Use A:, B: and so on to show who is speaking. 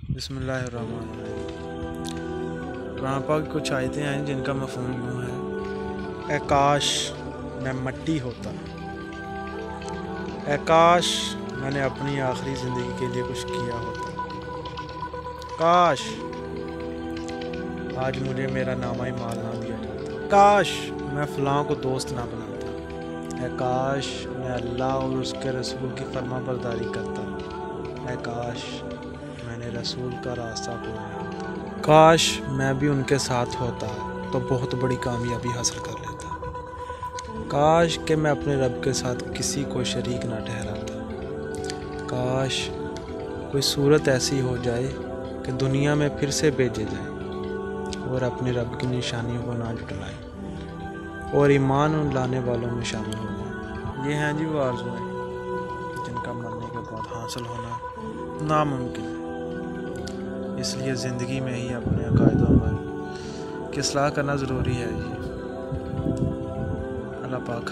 A: बिस्मिल्लाहिर्रहमानिर्रहीम। कुरान पाक की कुछ आयतें हैं जिनका मफ़हूम यूँ है, ए काश मैं मट्टी होता, ए काश मैंने अपनी आखिरी ज़िंदगी के लिए कुछ किया होता, काश आज मुझे मेरा नामा माल ना दिया जाता, काश मैं फ़लाँ को दोस्त ना बनाता, ए काश मैं अल्लाह और उसके रसूल की फर्मा बरदारी करता, ए काश मैंने रसूल का रास्ता अपनाया होता, काश मैं भी उनके साथ होता तो बहुत बड़ी कामयाबी हासिल कर लेता, काश कि मैं अपने रब के साथ किसी को शरीक ना ठहराता, काश कोई सूरत ऐसी हो जाए कि दुनिया में फिर से भेजे जाए और अपने रब की निशानियों को ना जुटलाएं और ईमान लाने वालों में शामिल हो जाए। ये हैं जी वो आरज़ुएं जिनका मरने के बाद हासिल होना नामुमकिन है। इसलिए ज़िंदगी में ही अपने अकायद और अमल की इस्लाह करना ज़रूरी है जी। अल्लाह पाक